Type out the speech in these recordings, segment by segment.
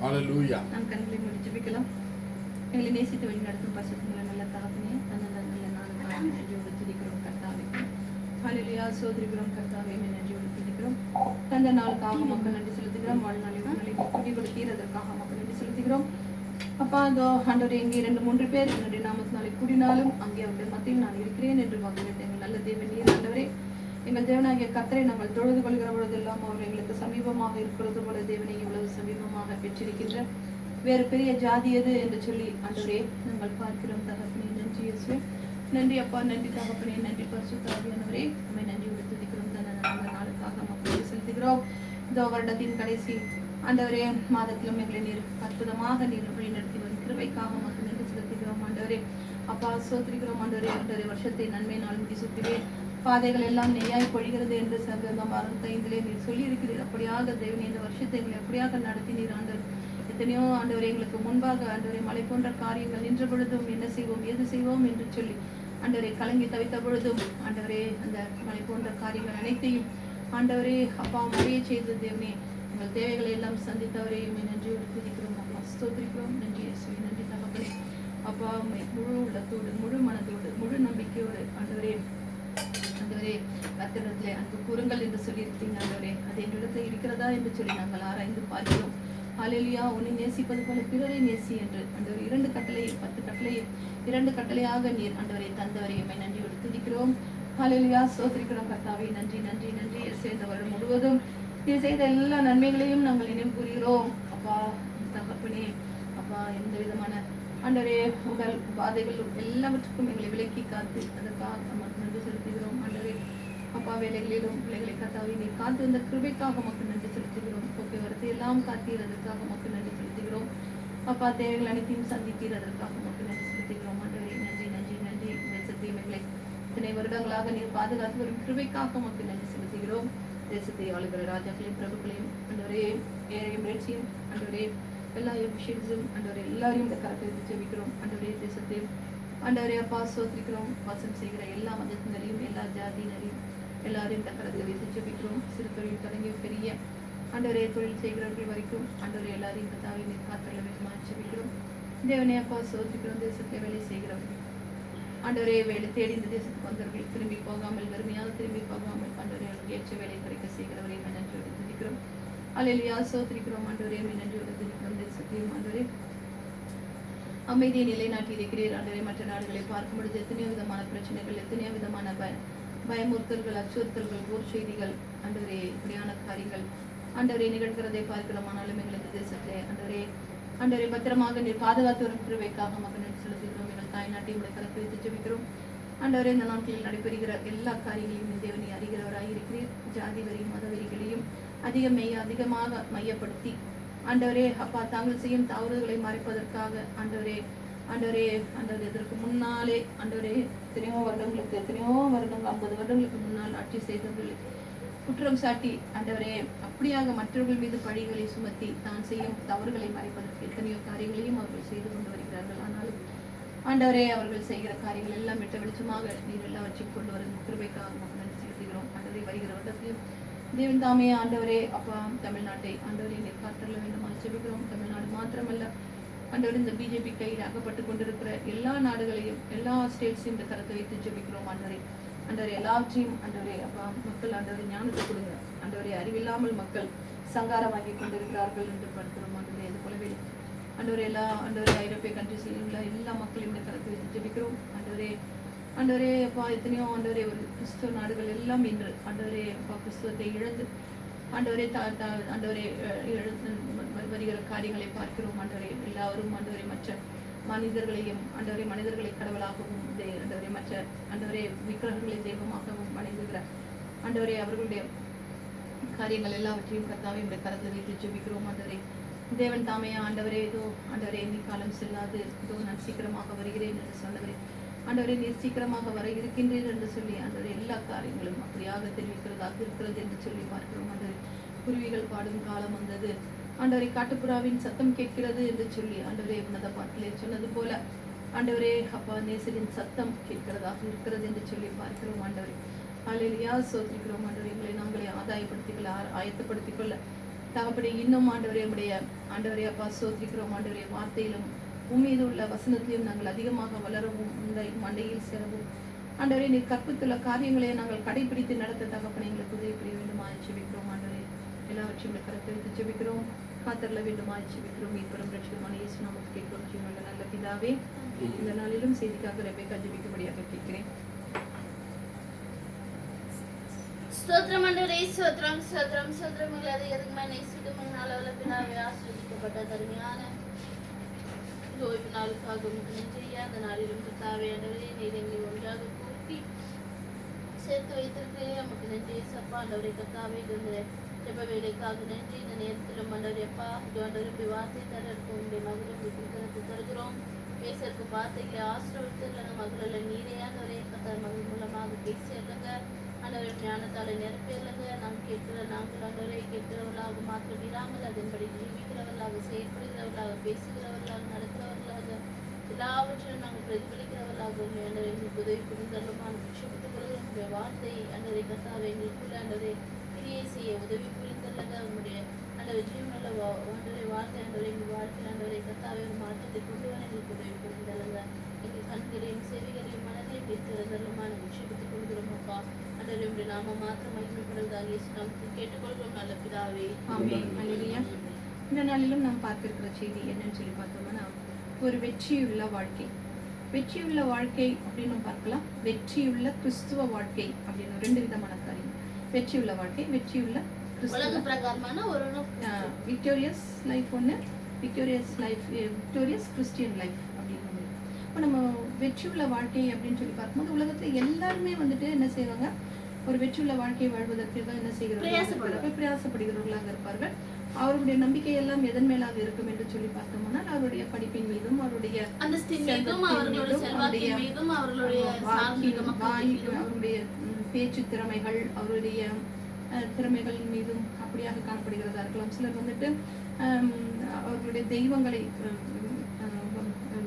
ஹalleluya. நாம் கண்களை மூடி ஜெபிக்கலாம். எங்களை நேசித்து வழி நடத்தும் பரிசுத்தமுள்ள நல்ல தகப்பனே, நல்ல நாளுக்காக நன்றியோடு துதிக்கிறோம் கர்த்தாவே. ஹalleluya. சோதரிக்கிறோம் கர்த்தாவே, நன்றியோடு துதிக்கிறோம். தந்த நாளுக்காக மக்கள் நன்றி செலுத்துகிறோம். வாழ்நாளில் உங்களை குடி கொடுத்தீரதற்காக மக்கள் நன்றி செலுத்துகிறோம். அப்பா, அதோ ஆண்டவரே, இங்கே 2-3 பேர் என்னுடைய நாமத்தினாலே கூடினாலும் அங்கே அவருடைய மத்தியில் நான் இருக்கிறேன் என்று வாக்குறுதி எங்கள் நல்ல தேவன் நீர் ஆண்டவரே. எங்கள் தேவனாகிய கர்த்தரை நாங்கள் தொழுது கொள்கிற பொழுதெல்லாம் அவர் எங்களுக்கு சமீபமாக இருக்கிறது போல தேவனை இவ்வளவு சமீபமாக பெற்றிருக்கின்ற வேறு பெரிய ஜாதி எது என்று சொல்லி ஆண்டவரே நாங்கள் பார்க்கிறோம். தகப்பனே, நன்றி இயேசுவே. நன்றி அப்பா, நன்றி தகப்பனே, நன்றி பரிசுத்த ஆவியானவரே. நம்மை நன்றியோடு துதிக்கிறோம். தந்த நல்ல நாளுக்காக மக்களுக்கு செலுத்துகிறோம். இந்த வருடத்தின் கடைசி ஆண்டவரே மாதத்திலும் எங்களை நீர் அற்புதமாக நீர் வழி நடத்தி வரும் கிருபைக்காக மக்கள் நன்றி செலுத்துகிறோம். ஆண்டவரே அப்பா, சோத்திரிக்கிறோம். ஆண்டவரே, வருஷத்தை நன்மை நாள் முடி சுற்றிவே பாதைகள் எல்லாம் நெய்யாய் பொழிகிறது என்று சங்கமம் 65 நீர் சொல்லி இருக்கிறீர். அப்படியாக தேவனே, இந்த வருஷத்தை எங்களை எப்படியாக நடத்தினீர் ஆண்டவர். எத்தனையோ ஆண்டவரே எங்களுக்கு முன்பாக ஆண்டவரே மலை போன்ற காரியங்கள் நின்ற பொழுதும் என்ன செய்வோம் ஏது செய்வோம் என்று சொல்லி ஆண்டவரை கலங்கி தவித்த பொழுதும் ஆண்டவரே அந்த மலை போன்ற காரியங்கள் அனைத்தையும் ஆண்டவரே அப்பா மறைய செய்த தேவனே எங்கள் தேவைகளை எல்லாம் சந்தித்தவரே நன்றியோடு துதிக்கிறோம். அப்பா, ஸ்தோத்திரிக்கிறோம். நன்றி இயேசுவே. நன்றி தகப்பனே. அப்பா, முழு உள்ளத்தோடு முழு மனதோடு முழு நம்பிக்கையோடு ஆண்டவரே கர்த்தரிடத்திலே அன்பு கூறுங்கள் என்று சொல்லியிருக்கீங்க ஆண்டவரே. அது என்னிடத்தில் இருக்கிறதா என்று சொல்லி நாங்கள் ஆராய்ந்து பார்க்கிறோம். ஹalleluya. உன்னை நேசிப்பது போல பிறரை நேசி என்று ஆண்டவர் 2 கட்டளையை 10 கட்டளையை 2 கட்டளையாக நீர் ஆண்டவரை தந்தவரை எம்மை நன்றியோடு துதிக்கிறோம். ஹalleluya. சோத்திரிக்கிறோம் கர்த்தாவே. நன்றி நன்றி நன்றி. சேர்ந்த வருடம் முழுவதும் நீர் செய்த எல்லா நன்மைகளையும் நாங்கள் நினைவு கூறுகிறோம். அப்பா தகப்பனே, அப்பா எந்த விதமான ஆண்டவரே உடல் பாதைகள் எல்லாவற்றுக்கும் எங்களை விலக்கி காத்து அதற்காக நமக்கு நன்றி செலுத்துகிறோம். ஆண்டவரே அப்பா, வேலைகளிலும் பிள்ளைகளை கர்த்தாவே நீ காத்து வந்த கிருபைக்காக மக்கள் நன்றி செலுத்துகிறோம். போக்குவரத்தை எல்லாம் காத்தீர், அதற்காக மக்கள் நன்றி செலுத்துகிறோம். அப்பா, தேவைகள் அனைத்தையும் சந்தித்தீர், அதற்காக மக்கள் நன்றி செலுத்துகிறோம். ஆண்டவரே நன்றி நன்றி நன்றி. தேசத்தையும் எங்களை இத்தனை வருடங்களாக நீர் பாதுகாத்து வரும் கிருபைக்காக மக்கள் நன்றி செலுத்துகிறோம். தேசத்தை ஆளுகிற ராஜாக்களையும் பிரபுக்களையும் ஆண்டவரே ஏழையும் ரட்சியும் ஆண்டவரே எல்லா எபிஷியன்ஸும் ஆண்டவரே எல்லாரையும் இந்த கரத்தை எடுத்து ஜெபிக்கிறோம். ஆண்டவரே தேசத்தையும் ஆண்டவரே அப்பா சோத்திரிக்கிறோம். வாசம் செய்கிற எல்லா மதத்தினரையும் எல்லா ஜாதியினரையும் எல்லாரையும் இந்த கரத்தில் வைத்து ஜெபிக்கிறோம். சிறு தொழில் தொடங்கி பெரிய ஆண்டவரே தொழில் செய்கிறவர்கள் வரைக்கும் ஆண்டவரே எல்லாரையும் இந்த தாவி காத்திரல வேண்டுமா ஜெபிக்கிறோம். தேவனே அப்பா சோத்திரிக்கிறோம். தேசத்தை வேலை செய்கிறவர்கள் ஆண்டவரே வேலை தேடி இந்த தேசத்துக்கு வந்தவர்கள் திரும்பி போகாமல் வெறுமையாக திரும்பி போகாமல் ஆண்டவரே ஏற்ற வேலை கிடைக்க செய்கிறவரை நன்றியோடு துதிக்கிறோம். ஹalleluya. சோத்திரிக்கிறோம். ஆண்டவரே நன்றியோடு துதிக்கிறோம். தேசத்தையும் ஆண்டவரே அமைதியை நிலைநாட்டி இருக்கிறீர். ஆண்டவரே மற்ற நாடுகளை பார்க்கும் பொழுது எத்தனையோ விதமான பிரச்சனைகள், எத்தனையோ விதமான பயமுறுத்தல்கள், அச்சுறுத்தல்கள், போர் செய்திகள் ஆண்டவரே இப்படியான காரியங்கள் ஆண்டவரை நிகழ்கிறதை பார்க்கிறோம். ஆனாலும் எங்களது தேசத்திலே ஆண்டவரை பத்திரமாக நீர் பாதுகாத்து வரும் கிருபைக்காக மக்கள் நன்றி செலுத்துகிறோம். எங்கள் தாய்நாட்டையும் கலத்து வைத்து ஜெபிக்கிறோம். ஆண்டவரே இந்த நாட்களில் நடைபெறுகிற எல்லா காரியங்களையும் தேவனை அறிகிறவராக இருக்கிறீர். ஜாதி வரி மத வரிகளையும் அதிகமாக மையப்படுத்தி ஆண்டவரே அப்பா தாங்கள் செய்யும் தவறுகளை மறைப்பதற்காக ஆண்டவரே இதற்கு முன்னாலே ஆண்டவரே எத்தனையோ வருடங்கள் 50 வருடங்களுக்கு முன்னால் ஆட்சி செய்தவர்கள் குற்றம் சாட்டி ஆண்டவரே அப்படியாக மற்றவர்கள் மீது பழிகளை சுமத்தி தான் செய்யும் தவறுகளை மறைப்பதற்கு எத்தனையோ காரியங்களையும் அவர்கள் செய்து கொண்டு வருகிறார்கள். ஆனாலும் ஆண்டவரே அவர்கள் செய்கிற காரியங்கள் எல்லாம் விட்ட வெளிச்சமாக நீர் எல்லாவற்றையும் கொண்டு வரும் கிருபைக்காக மக்கள் நன்றி செலுத்துகிறோம். ஆண்டவரை வருகிற வருடத்தில் தேவன் தாமே ஆண்டவரே அப்பா தமிழ்நாட்டை ஆண்டவரை நீர் காத்தரல வேண்டுமா ஜெபிக்கிறோம். தமிழ்நாடு மாத்திரமல்ல ஆண்டவரே இந்த பிஜேபி கையில் அகப்பட்டு கொண்டிருக்கிற எல்லா நாடுகளையும் எல்லா ஸ்டேட்ஸையும் இந்த கருத்தை வைத்து ஜெபிக்கிறோம். ஆண்டவரே எல்லாவற்றையும் ஆண்டவரே அப்பா மக்கள் ஆண்டவரை ஞானத்தை கொடுங்க. ஆண்டவரே அறிவில்லாமல் மக்கள் சங்காரமாகி கொண்டிருக்கிறார்கள் என்று பார்க்கிறோம். ஆண்டவரே அது போலவே ஆண்டவரே ஐரோப்பிய கண்ட்ரீஸில் உள்ள எல்லா மக்களையும் இந்த கருத்தை வைத்து ஜெபிக்கிறோம். ஆண்டவரே அப்பா எத்தனையோ ஆண்டவரே ஒரு கிறிஸ்துவ நாடுகள் எல்லாம் இன்று ஆண்டவரே அப்பா கிறிஸ்துவத்தை இழந்து ஆண்டவரே வருகிற காரியங்களை பார்க்கிறோம். ஆண்டவரே எல்லாரும் ஆண்டவரே மற்ற மனிதர்களையும் ஆண்டவரே மனிதர்களை கடவுளாகவும் ஆண்டவரே மற்ற ஆண்டவரே விக்கிரகங்களை தெய்வமாகவும் வணங்குகிற ஆண்டவரே அவர்களுடைய காரியங்கள் எல்லாவற்றையும் கர்த்தாவே இந்த கரத்தில் வைத்து ஜெபிக்கிறோம். ஆண்டவரே தேவன் தாமே ஆண்டவரே ஆண்டவரே நீ காலம் செல்லாது நான் சீக்கிரமாக வருகிறேன் என்று சொன்னவரே ஆண்டவரே நீர் சீக்கிரமாக வர இருக்கின்றீர் என்று சொல்லி ஆண்டவரே எல்லா காரியங்களும் அப்படியாக தெரிவிக்கிறதாக இருக்கிறது என்று சொல்லி பார்க்கிறோம். ஆண்டவரே குருவிகள் பாடும் காலம் வந்தது. ஆண்டவரே காட்டுப்புறாவின் சத்தம் கேட்கிறது என்று சொல்லி ஆண்டவரே உன்னத பாட்டிலே சொன்னது போல ஆண்டவரே அப்பா நேசரின் சத்தம் கேட்கிறதாக இருக்கிறது என்று சொல்லி பார்க்கிறோம். ஆண்டவரே ஹல்லேலூயா. ஸ்தோத்திரிக்கிறோம் ஆண்டவரே. எங்களை நாங்களே ஆதாயப்படுத்திக்கொள்ள ஆயத்தப்படுத்திக்கொள்ள தகப்பனே இன்னும் ஆண்டவரே நம்முடைய ஆண்டவரே அப்பா ஸ்தோத்திரிக்கிறோம் ஆண்டவரே. வார்த்தையிலும் உம்மீது உள்ள வசனத்திலும் நாங்கள் அதிகமாக வளரவும் உங்கள் மண்டையில் சேரவும் ஆண்டவரே நீர் கற்பித்துள்ள காரியங்களை நாங்கள் கடைபிடித்து நடத்த தகப்பனை எங்களுக்கு உதவி புரிய வேண்டுமா ஜெபிக்கிறோம் ஆண்டவரே. எல்லாவற்றையும் கருத்து எடுத்து ஜெபிக்கிறோம். காத்தரல வேண்டுமா ஜெபிக்கிறோம். மீட்பரும் ரட்சகருமான இயேசு நாமத்தில் கேட்கிறோம். ஜீவனுள்ள நல்ல பிதாவே, இந்த நாளிலும் செய்திக்காக ரெபேக்கா ஜெபிக்கும்படியாக கேட்கிறேன். ஸ்தோத்திரம் ஆண்டவரே, ஸ்தோத்திரம் ஸ்தோத்திரம் ஸ்தோத்திரம். அதிகமாக நேசிக்கும் நாளவல பிதாவே, ஆசீர்வதிக்கப்பட்ட தருமையான ஓய்வு நாளுக்காக நன்றி. அந்த நாளிலும் பிதாவே ஆண்டவரே நீர் எங்களை ஒன்றாக கூட்டி சேர்த்து வைத்திருக்கிறேன். நமக்கு நன்றி சப்பா ஆண்டவரே. கத்தாவே ஜெப வேலைக்காக நன்றி. இந்த நேரத்திலும் ஆண்டவரே அப்பா ஆண்டவருடைய வார்த்தை தரக்கும் உடைய மகளும் கொடுக்கறது தருகிறோம். பேசறதுக்கு வார்த்தைகளை ஆசிரியர் மகள நீரையானவரே கத்தார் மகள் மூலமாக பேசிடுறங்க ஆண்டவரை ஞானத்தால நிரப்பிடுறங்க. நாம் கேட்கிற நாங்கள் ஆண்டவரை கேட்கிறவர்களாக மாற்றம் இல்லாமல் அதன்படி ஜீவிக்கிறவர்களாக செயல்படுகிறவர்களாக பேசுகிறவர்களாக நடக்கிறவர்களாக எல்லாவற்றிலும் நாங்கள் பிரதிபலிக்கிறவர்களாக ஆண்டவரை எங்களுக்கு உதவி புரிந்தருமான விஷயத்துக்குள்ள உங்களுடைய வார்த்தை ஆண்டவரை கத்தாவை எங்களுக்குள்ள ஆண்டவரை கிரியை செய்ய உதவி புரிந்துள்ளங்க. உங்களுடைய ஆண்டவரை ஜீவனுள்ள ஆண்டவரை வார்த்தை ஆண்டவரை எங்கள் வாழ்க்கையில் ஆண்டவரை கத்தாவை ஒரு மாற்றத்தை கொண்டு வர எங்களுக்கு உதவி புரிந்துள்ளங்க. எங்கள் கண்களையும் செவிகளையும் மனதையும் வைத்திருந்தருமான விஷயத்துக்கு கொடுக்கிறோம் அப்பா. ஆண்டவரை நாம மாத்திரம் மகிமைப்படுவதாக இயேசு நாமத்தில் கேட்டுக்கொள்கிறோம் நல்ல பிதாவே. ஆமென். ஹல்லேலூயா. இந்த நாளிலும் நாம் பார்த்திருக்கிற செய்தி என்னன்னு சொல்லி பார்த்தோம்னா ஒரு வெற்றியுள்ள வாழ்க்கை. வெற்றியுள்ள வாழ்க்கை அப்படின்னு பார்க்கலாம். வெற்றியுள்ள கிறிஸ்துவ வாழ்க்கை அப்படின்னு ரெண்டு விதமான காரியம். வெற்றியுள்ள வாழ்க்கை, வெற்றியுள்ள உலக பிரகாரமான ஒரு விக்டோரியஸ் லைஃப் ஒன்று, victorious life, victorious Christian life அப்படின்னு. இப்போ நம்ம வெற்றியுள்ள வாழ்க்கை அப்படின்னு சொல்லி பார்க்கும்போது உலகத்தில் எல்லாருமே வந்துட்டு என்ன செய்வாங்க, ஒரு வெற்றியுள்ள வாழ்க்கையை வாழ்வதற்கு தான் என்ன செய்கிறார்கள், பிரயாசப்படுகிறவர்களாக இருப்பார்கள். அவருடைய நம்பிக்கை எல்லாம் எதன் மேலாக இருக்கும் என்று சொல்லி பார்த்தோம்னா அவருடைய படிப்பின் மீதும் அவருடைய அவருடைய பேச்சு திறமைகள், அவருடைய திறமைகள் மீதும் அப்படியாக காணப்படுகிறதா இருக்கலாம். சிலர் வந்துட்டு அவர்களுடைய தெய்வங்களை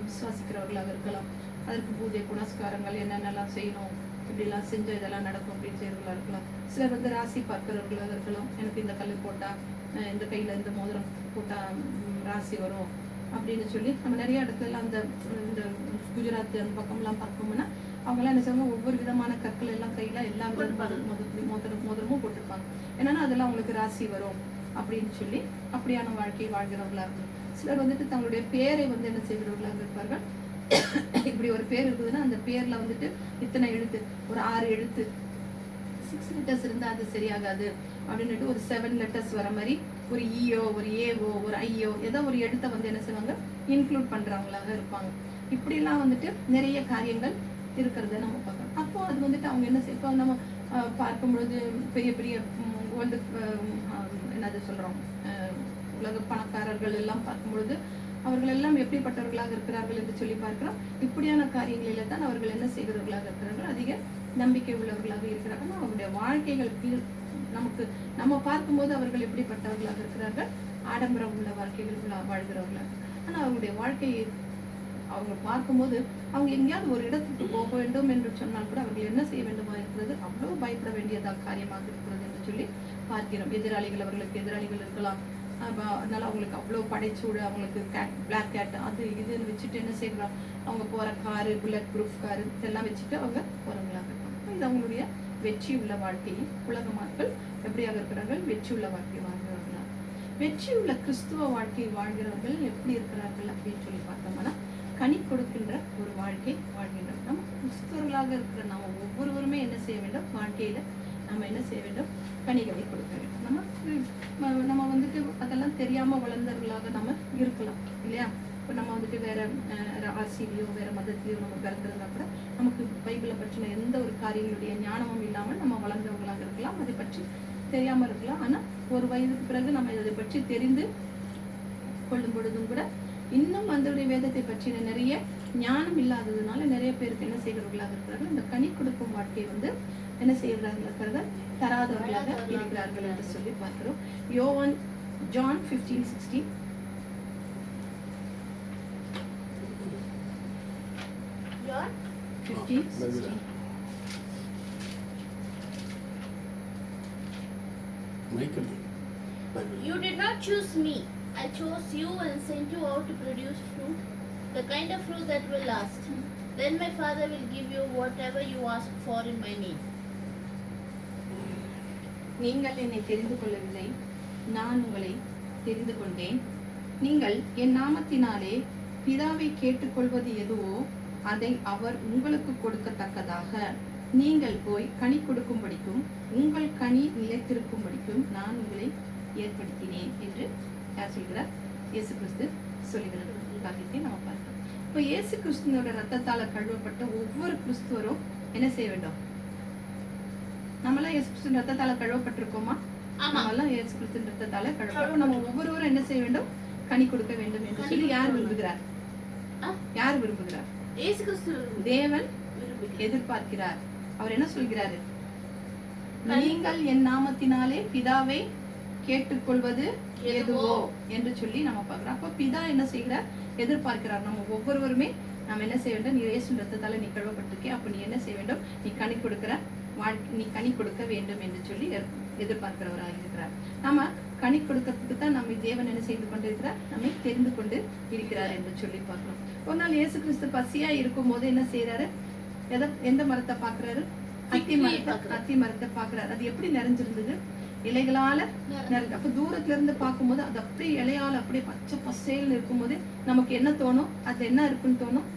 விசுவாசிக்கிறவர்களாக இருக்கலாம். அதற்கு பூஜை புனஸ்காரங்கள் என்னென்னலாம் செய்யணும், இப்படிலாம் செஞ்சு இதெல்லாம் நடக்கும் அப்படின்னு செய்யறவர்களாக இருக்கலாம். சிலர் வந்து ராசி பார்க்கிறவர்களாக இருக்கலாம். எனக்கு இந்த கல் போட்டா, இந்த கையில இந்த மோதிரம் போட்டா ராசி வரும் அப்படின்னு சொல்லி நம்ம நிறைய இடத்துல அந்த இந்த குஜராத் அந்த பக்கம்லாம் பார்ப்போம்னா அவங்களாம் என்ன செய்வாங்க, ஒவ்வொரு விதமான கற்கள் எல்லாம் கையில எல்லா மோதிரமும் போட்டிருப்பாங்க. என்னன்னா அதெல்லாம் அவங்களுக்கு ராசி வரும் அப்படின்னு சொல்லி அப்படியான வாழ்க்கையை வாழ்கிறவர்களா இருக்கும். சிலர் வந்துட்டு தங்களுடைய பேரை வந்து என்ன செய்கிறவர்களாக இருப்பார்கள். இப்படி ஒரு பேர் இருக்குதுன்னா அந்த பேர்ல வந்துட்டு இத்தனை எழுத்து, ஒரு 6 எழுத்து, 6 லெட்டர்ஸ் இருந்தா அது சரியாகாது அப்படின்னுட்டு ஒரு 7 லெட்டர்ஸ் வர மாதிரி ஒரு ஈயோ ஒரு ஏவோ ஒரு ஐயோ ஏதோ ஒரு எழுத்தை வந்து என்ன செய்வாங்க இன்க்ளூட் பண்றவங்களாக இருப்பாங்க. இப்படிலாம் வந்துட்டு நிறைய காரியங்கள் இருக்கிறத நம்ம பார்க்கணும். அப்போ அது வந்துட்டு அவங்க என்ன செய்ய நம்ம பார்க்கும்பொழுது பெரிய பெரிய வேர்ல்டு என்னது சொல்றோம் உலக பணக்காரர்கள் எல்லாம் பார்க்கும்பொழுது அவர்கள் எல்லாம் எப்படிப்பட்டவர்களாக இருக்கிறார்கள் என்று சொல்லி பார்க்கிறோம். இப்படியான காரியங்களில தான் அவர்கள் என்ன செய்கிறவர்களாக இருக்கிறார்கள், அதிக நம்பிக்கை உள்ளவர்களாக இருக்கிறார்கள். அவருடைய வாழ்க்கைகள் நமக்கு நம்ம பார்க்கும்போது அவர்கள் எப்படிப்பட்டவர்களாக இருக்கிறார்கள், ஆடம்பரம் உள்ள வாழ்க்கைகள் வாழ்கிறவர்களாக. ஆனா அவங்களுடைய வாழ்க்கையை அவங்க பார்க்கும்போது அவங்க எங்கேயாவது ஒரு இடத்துக்கு போக வேண்டும் என்று சொன்னால் கூட அவர்கள் என்ன செய்ய வேண்டுமா இருக்கிறது, அவ்வளவு பயப்பட வேண்டியதாக காரியமாக இருக்கிறது என்று சொல்லி பார்க்கிறோம். எதிராளிகள், அவர்களுக்கு எதிராளிகள் இருக்கலாம். அதனால அவங்களுக்கு அவ்வளோ படைச்சூடு, அவங்களுக்கு பிளாக் கேட் அது இதுன்னு வச்சுட்டு என்ன செய்யலாம், அவங்க போற காரு, புல்லட் ப்ரூஃப் காரு இதெல்லாம் வச்சுட்டு அவங்க போறவங்களாக இருப்பாங்க. இது அவங்களுடைய வெற்றி உள்ள வாழ்க்கையை உலக மக்கள் எப்படியாக இருக்கிறார்கள், வெற்றி உள்ள வாழ்க்கை வாழ்கிறவர்களா. வெற்றி உள்ள கிறிஸ்துவ வாழ்க்கை வாழ்கிறவர்கள் எப்படி இருக்கிறார்கள் அப்படின்னு சொல்லி பார்த்தோம்னா கனி கொடுக்கின்ற ஒரு வாழ்க்கை வாழ்கின்றோம். நம்ம கிறிஸ்தவர்களாக இருக்கிற நம்ம ஒவ்வொருவருமே என்ன செய்ய வேண்டும், வாழ்க்கையில நம்ம என்ன செய்ய வேண்டும், கனிகளை கொடுக்க வேண்டும். நம்ம வந்துட்டு அதெல்லாம் தெரியாம வளர்ந்தவர்களாக நம்ம இருக்கலாம் இல்லையா. இப்போ நம்ம வந்துட்டு வேற ராசிலையோ வேற மதத்திலையோ நம்ம பிறந்திருந்தா கூட நமக்கு பைபிளை பற்றின எந்த ஒரு காரியங்களுடைய ஞானமும் இல்லாமல் நம்ம வளர்ந்தவர்களாக இருக்கலாம், அதை பற்றி தெரியாம இருக்கலாம். ஆனா ஒரு வயதுக்கு பிறகு நம்ம அதை பற்றி தெரிந்து கொள்ளும் பொழுதும் கூட இன்னும் அதனுடைய வேதத்தை பற்றின நிறைய ஞானம் இல்லாததுனால நிறைய பேருக்கு என்ன செய்கிறவர்களாக இருக்கிறார்கள், இந்த கனி கொடுக்கும் வாழ்க்கை வந்து என்ன செய்கிறார்கள் இருக்கிறத தராதவர்களாக இருக்கிறார்கள் என்று சொல்லி பார்க்கிறோம். யோவான் John 15:16 15:16 You did not choose me. I chose you and sent you out to produce fruit, the kind of fruit that will last. Then my Father will give you whatever you ask for in my name. நீங்கள் என்னை தெரிந்து கொள்ளவில்லை, நான் உங்களை தெரிந்து கொண்டேன். நீங்கள் என் நாமத்தினாலே பிதாவை கேட்டுக்கொள்வது எதுவோ அதை அவர் உங்களுக்கு கொடுக்கத்தக்கதாக நீங்கள் போய் கனி கொடுக்கும்படிக்கும் உங்கள் கனி நிலைத்திருக்கும்படிக்கும் நான் உங்களை ஏற்படுத்தினேன் என்று யார் சொல்கிறார்? இயேசு கிறிஸ்து சொல்லுகிறார். காரியத்தை நம்ம பார்க்கிறோம். இப்போ இயேசு கிறிஸ்துவோட ரத்தத்தால கழுவப்பட்ட ஒவ்வொரு கிறிஸ்துவரும் என்ன செய்ய வேண்டும்? நம்மளாம் இயேசு கிறிஸ்து ரத்தத்தால கழுவப்பட்டிருக்கோமா? நம்மளாம் இயேசு கிறிஸ்து ரத்தத்தால கழுவப்பட்டோம். நம்ம ஒவ்வொருவரும் என்ன செய்ய வேண்டும்? கனி கொடுக்க வேண்டும் என்று சொல்லி யார் விரும்புகிறார்? யார் விரும்புகிறார்? இயேசு கிறிஸ்து தேவன் எதிர்பார்க்கிறார். அவர் என்ன சொல்கிறாரு? நீங்கள் என் நாமத்தினாலே பிதாவை கேட்டுக்கொள்வது எதுவோ என்று சொல்லி நம்ம பார்க்கிறோம். அப்ப பிதா என்ன செய்கிறார்? எதிர்பார்க்கிறார். நம்ம ஒவ்வொருவருமே நம்ம என்ன செய்ய வேண்டும்? நீ இயேசு ரத்தத்தால நீ கழுவப்பட்டிருக்கே, அப்ப நீ என்ன செய்ய வேண்டும்? நீ கனி கொடுக்கிற நீ கனி கொடுக்க வேண்டும் என்று சொல்லி எதிர்பார்க்கிறவராக இருக்கிறார். நம்ம கனி கொடுக்கறதுக்கு தான் நம்ம தேவன் என்ன செய்து கொண்டிருக்கிறார்? நம்மை தெரிந்து கொண்டு இருக்கிறார் என்று சொல்லி பார்க்கிறோம். ஒரு நாள் இயேசு கிறிஸ்து பசியா இருக்கும் போது என்ன செய்யறாரு? எந்த மரத்தை பாக்குறாரு? அத்தி மரத்தை பாக்குறாரு. அது எப்படி நிறைஞ்சிருந்தது? இலைகளால அப்ப தூரத்துல இருந்து பார்க்கும்போது அது அப்படியே இலையால அப்படியே பச்சை பசேல்னு இருக்கும்போது நமக்கு என்ன தோணும்? அது என்ன இருக்குன்னு தோணும்?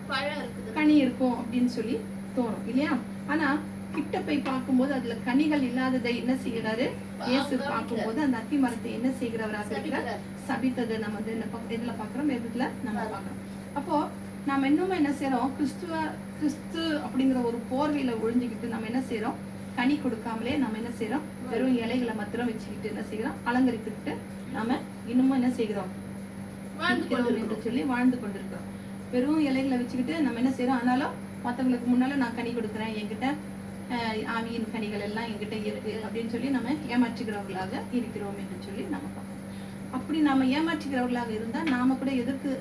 கனி இருக்கும் அப்படின்னு சொல்லி தோணும் இல்லையா? ஆனா கிட்ட போய் பார்க்கும்போது அதுல கனிகள் இல்லாததை என்ன செய்யறாரு? இயேசு பார்க்கும்போது அந்த அத்தி மரத்தை என்ன செய்கிறவராக இருக்கிறார்? சபித்ததை நம்ம வந்து இதுல பாக்குறோம், வேதத்துல நம்ம பாக்குறோம். அப்போ நாம இன்னுமே என்ன செய்யறோம்? கிறிஸ்து அப்படிங்கிற ஒரு போர்வையில ஒழிஞ்சுக்கிட்டு நம்ம என்ன செய்யறோம்? கனி கொடுக்காமலே நம்ம என்ன செய்யறோம்? வெறும் இலைகளை மாத்திரம் வச்சுக்கிட்டு என்ன செய்யறோம்? அலங்கரித்துக்கிட்டு நாம இன்னமும் என்ன செய்கிறோம்? என்று சொல்லி வாழ்ந்து கொண்டிருக்கிறோம். வெறும் இலைகளை வச்சுக்கிட்டு நம்ம என்ன செய்யறோம்? ஆனாலும் மற்றவங்களுக்கு முன்னால நான் கனி கொடுக்குறேன், என்கிட்ட ஆவியின் கனிகள் எல்லாம் என்கிட்ட இருக்கு அப்படின்னு சொல்லி நம்ம ஏமாற்றுகிறவர்களாக இருக்கிறோம் என்று சொல்லி நம்ம பார்க்கணும். அப்படி நாம ஏமாற்றுகிறவர்களாக இருந்தா நாம கூட எதற்கு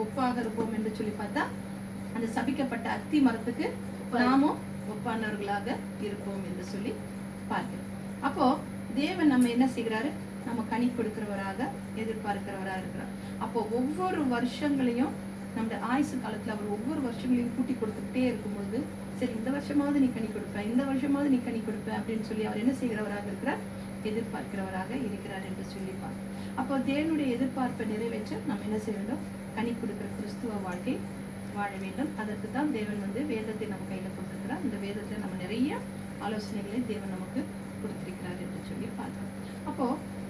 ஒப்பாக இருப்போம் என்று சொல்லி பார்த்தா அந்த சபிக்கப்பட்ட அத்தி மரத்துக்கு நாமும் ஒப்பானவர்களாக இருப்போம் என்று சொல்லி பார்க்கிறோம். அப்போ தேவன் நம்ம என்ன செய்கிறாரு? நம்ம கனி கொடுக்கிறவராக எதிர்பார்க்கிறவராக இருக்கிறார். அப்போ ஒவ்வொரு வருஷங்களையும் நம்முடைய ஆயுசு காலத்துல அவர் ஒவ்வொரு வருஷங்களையும் கூட்டி கொடுத்துக்கிட்டே இருக்கும்போது சரி இந்த வருஷமாவது நீ கனி கொடுப்ப, இந்த வருஷமாவது நீ கனி கொடுப்ப அப்படின்னு சொல்லி அவர் என்ன செய்கிறவராக இருக்கிறார்? எதிர்பார்க்கிறவராக இருக்கிறார் என்று சொல்லிப்பார். அப்போ தேவனுடைய எதிர்பார்ப்பை நிறைவேற்ற நம்ம என்ன செய்ய வேண்டும்? கனி கொடுக்கிற கிறிஸ்துவ வாழ்க்கை வாழ வேண்டும். அதற்கு தான் தேவன் வந்து வேதத்தை நம்ம கையில கொடுத்திருக்கிறார். இந்த வேதத்தை நம்ம நிறைய ஆலோசனைகளை தேவன் நமக்கு கொடுத்திருக்கிறார் என்று சொல்லி பார்க்கிறோம். அப்போ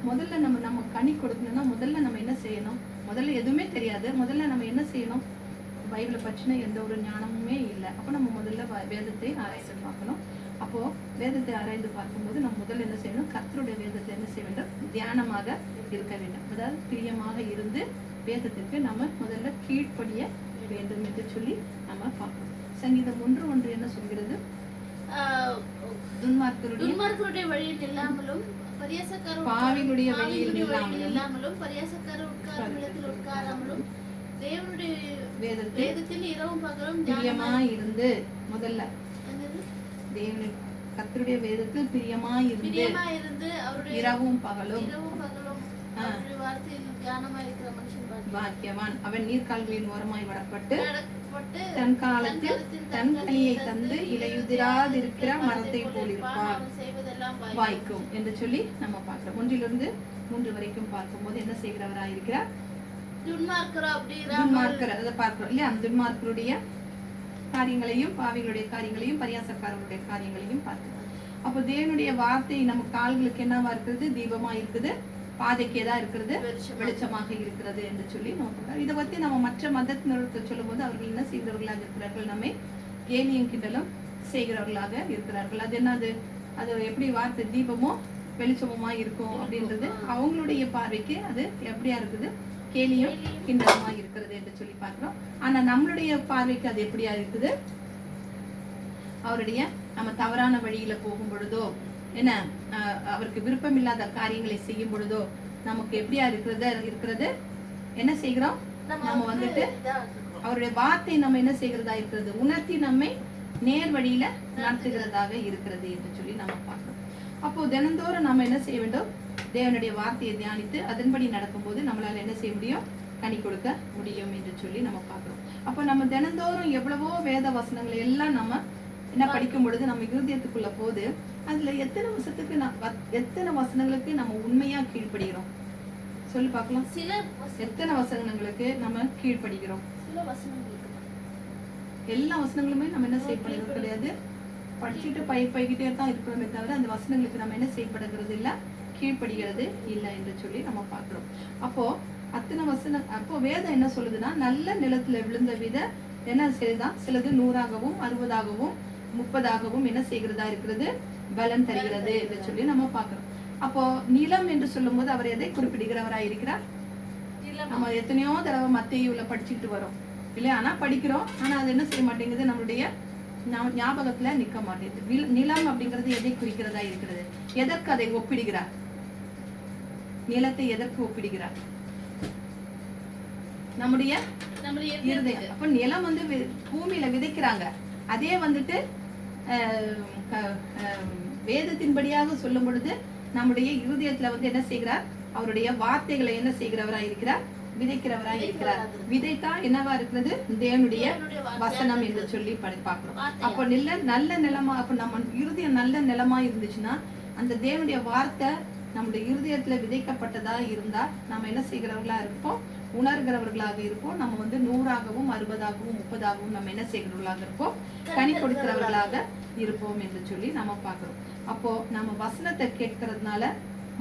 முதல்ல நம்ம கனி கொடுக்கணும்னா முதல்ல நம்ம என்ன செய்யணும்? முதல்ல எதுவுமே தெரியாது. முதல்ல நம்ம என்ன செய்யணும்? பைபிளை பற்றின எந்த ஒரு ஞானமுமே இல்லை. அப்போ நம்ம முதல்ல வேதத்தை ஆராய்ந்து பார்க்கணும். அப்போ வேதத்தை ஆராய்ந்து பார்க்கும்போது நம்ம முதல்ல என்ன செய்யணும்? கர்த்தருடைய வேதத்தை என்ன செய்ய வேண்டும்? தியானமாக இருக்க வேண்டும். அதாவது பிரியமாக இருந்து வேதத்திற்கு நம்ம முதல்ல கீழ்ப்படிய வேண்டும் என்று சொல்லி நம்ம பார்க்கணும். சங்கீதம் 1:1 என்ன சொல்கிறது? துன்மார்க்கருடைய வழியில் இல்லாமலும் பாவிகளுடைய வழியில் இல்லாமலும் பரியாசக்காரர் உட்காரும் இடத்தில் உட்காராமலும் தேவனுடைய வேதத்தில் இரவும் பகலும் பிரியமாய் இருந்து முதல்ல தேவனுடைய கர்த்தருடைய வேதத்தில் பிரியமாய் இருந்து இரவும் பகலும் அவருடைய வார்த்தையில் தியானமாய் இருக்கிற மனுஷன் பாக்கியவான். அவன் நீர்க்கால்களின் ஓரமாய் வரப்பட்டு தன் காலத்தில் தன் கனியை தந்து இலையுதிராதிருக்கிற மரத்தை போல் இருப்பான், வாய்க்கும் என்று சொல்லி நம்ம பார்க்கிறோம். 1 வரைக்கும் பார்க்கும்போது என்ன செய்கிறவராய் இருக்கிறார்? துன்மார்க்கர் அதை பார்க்கிறோம் இல்லையா? அந்த துன்மார்க்கருடைய காரியங்களையும் பாவிகளுடைய காரியங்களையும் பரியாசக்காரர்களுடைய காரியங்களையும் பார்க்கிறோம். அப்போ தேவனுடைய வார்த்தை நம்ம கால்களுக்கு என்னவா இருக்கிறது? தீபமா இருக்குது, பாதைக்கு எதா இருக்கிறது? வெளிச்சமாக இருக்கிறது என்று சொல்லி நம்ம இதை பத்தி நம்ம மற்ற மதத்தினருக்கு சொல்லும் போது அவர்கள் என்ன செய்கிறவர்களாக இருக்கிறார்கள்? நம்மை கேலியும் கிண்டலும் செய்கிறவர்களாக இருக்கிறார்கள். அது என்னது? அது எப்படி வார்த்தை தீபமோ வெளிச்சமுமா இருக்கும் அப்படின்றது அவங்களுடைய பார்வைக்கு அது எப்படியா இருக்குது? கேலியும் கிண்டலுமா இருக்கிறது என்று சொல்லி பார்க்கிறோம். ஆனா நம்மளுடைய பார்வைக்கு அது எப்படியா இருக்குது? அவருடைய நம்ம தவறான வழியில போகும் பொழுதோ என்ன அவருக்கு விருப்பம் இல்லாத காரியங்களை செய்யும் பொழுதோ நமக்கு எப்படியா இருக்கிறது? என்ன செய்கிறோம்? நம்ம வந்துட்டு அவருடைய வார்த்தை நம்ம என்ன செய்கிறதா இருக்கிறது? உணர்த்தி நம்மை நேர் வழியில நடத்துகிறதாக இருக்கிறது என்று சொல்லி நம்ம பார்க்கிறோம். அப்போ தினந்தோறும் நம்ம என்ன செய்ய வேண்டும்? தேவனுடைய வார்த்தையை தியானித்து அதன்படி நடக்கும்போது நம்மளால என்ன செய்ய முடியும்? கனி கொடுக்க முடியும் என்று சொல்லி நம்ம பார்க்கிறோம். அப்போ நம்ம தினந்தோறும் எவ்வளவோ வேத வசனங்களை எல்லாம் நம்ம என்ன படிக்கும் பொழுது நம்ம இருதயத்துக்குள்ள போது அதுல எத்தனை வசனங்களுக்கு நம்ம உண்மையா கீழ்ப்படுகிறோம் சொல்லி பார்க்கலாம். எத்தனை வசனங்களுக்கு நம்ம கீழ்ப்படுகிறோம்? எல்லா வசனங்களுமே நம்ம என்ன செய்யப்படுகிறது கிடையாது. படிச்சுட்டு பயிக்கிட்டே தான் இருக்கிறோமே தவிர அந்த வசனங்களுக்கு நம்ம என்ன செய்யப்படுகிறது இல்ல, கீழ்ப்படுகிறது இல்லை என்று சொல்லி நம்ம பார்க்கிறோம். அப்போ அத்தனை வசனம் அப்போ வேதம் என்ன சொல்லுதுன்னா, நல்ல நிலத்துல விழுந்த விதை என்ன செய்யுதான், சிலது 100ஆகவும் 60ஆகவும் 30ஆகவும் என்ன செய்கிறதா இருக்கிறது, பலன் தருகிறது என்று சொல்லி நம்ம பார்க்கிறோம். அப்போ நிலம் என்று சொல்லும் போது அவர் எதை குறிப்பிடுகிறவராய் இருக்கிறார்? நம்ம எத்தனையோ தடவை மத்தேயுல படிச்சுட்டு வரோம் இல்லையா? ஆனா படிக்கிறோம், ஆனா அது என்ன செய்ய மாட்டேங்குது, நம்மளுடைய ஞாபகத்துல நிக்க மாட்டேங்குது. நிலம் அப்படிங்கிறது எதை குறிக்கிறதா இருக்கிறது? எதற்கு அதை ஒப்பிடுகிறார்? நிலத்தை எதற்கு ஒப்பிடுகிறார்? நம்முடைய இருதயம். அப்ப நிலம் வந்து பூமியில விதைக்கிறாங்க. அதே வந்துட்டு வேதத்தின்படியாக சொல்லும் பொழுது நம்முடைய இருதயத்துல வந்து என்ன செய்கிறார்? அவருடைய வார்த்தைகளை என்ன செய்கிறவரா இருக்கிறார்? விதைக்கிறவராய் இருக்கிறார். விதைத்தான் என்னவா இருக்கிறது? தேவனுடைய வசனம் என்று சொல்லி பார்க்கிறோம். அப்ப நல்ல நிலமா, அப்ப நம்ம இருதயம் நல்ல நிலமா இருந்துச்சுன்னா அந்த தேவனுடைய வார்த்தை நம்முடைய இருதயத்துல விதைக்கப்பட்டதா இருந்தா நம்ம என்ன செய்கிறவர்களா இருப்போம்? உணர்கிறவர்களாக இருப்போம். நம்ம வந்து 100ஆகவும் 60ஆகவும் 30ஆகவும் நம்ம என்ன செய்கிறவர்களாக இருப்போம்? கனி கொடுக்கிறவர்களாக இருப்போம் என்று சொல்லி நம்ம பார்க்கிறோம். அப்போ நம்ம வசனத்தை கேட்கறதுனால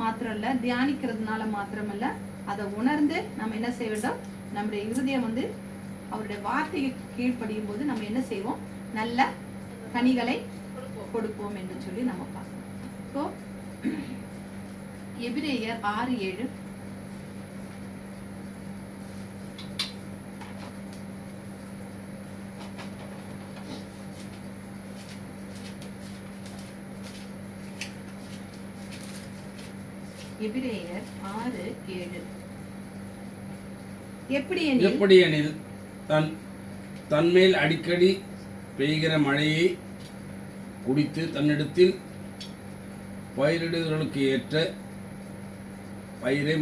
மாத்திரம் இல்ல, தியானிக்கிறதுனால மாத்திரமல்ல, அதை உணர்ந்து நம்ம என்ன செய்ய வேண்டும்? நம்முடைய இருதயம் வந்து அவருடைய வார்த்தையை கீழ்ப்படியும் போது நம்ம என்ன செய்வோம்? நல்ல கனிகளை கொடுப்போம் என்று சொல்லி நம்ம பார்க்கிறோம். இப்போ எபிரேயர் 6:7 எபிரேயர் 6:7 எப்படியெனில் தன்மேல் அடிக்கடி பெய்கிற மழையை குடித்து தன்னிடத்தில் பயிரிடுதலுக்கு ஏற்ற பயிரை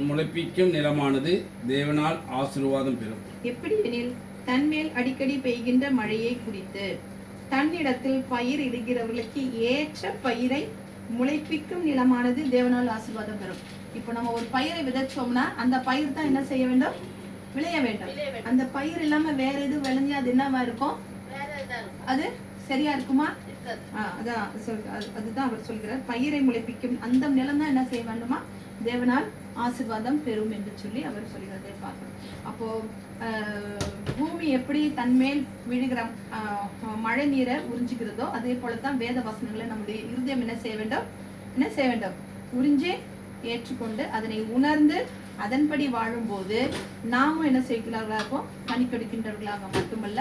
முளைப்பிக்கும் நிலமானது தேவனால் ஆசீர்வாதம் பெறும். எப்படியெனில் தன்மேல் அடிக்கடி பெய்கின்ற மழையை குடித்து தன்னிடத்தில் பயிர் இடுகிறவர்களுக்கு ஏற்ற பயிரை முளைப்பிக்கும் நிலமானது தேவனால் ஆசீர்வாதம் பெறும். இப்போ நம்ம ஒரு பயிரை விதைச்சோம்னா அந்த பயிர் தான் என்ன செய்ய வேண்டும்? விளைய வேண்டும். அந்த பயிர் இல்லாம வேற எது விளைஞ்சு அது என்னவா இருக்கும்? அது சரியா இருக்குமா? அதுதான் அவர் சொல்கிறார். பயிரை முளைப்பிக்கும் அந்த நிலம் தான் என்ன செய்ய வேண்டுமா? தேவனால் ஆசீர்வாதம் பெறும் என்று சொல்லி அவர் சொல்கிறதை பார்க்கணும். அப்போ பூமி எப்படி தன்மேல் விழுகிற மழை நீரை உறிஞ்சுகிறதோ அதே போலதான் வேத வசனங்களை நம்முடைய இருதயம் என்ன செய்ய வேண்டும்? உறிஞ்சி ஏற்றுக்கொண்டு அதனை உணர்ந்து அதன்படி வாழும்போது நாமும் என்ன செய்கிறார்களா இருப்போம்? கனி கொடுக்கின்றவர்களாக மட்டுமல்ல,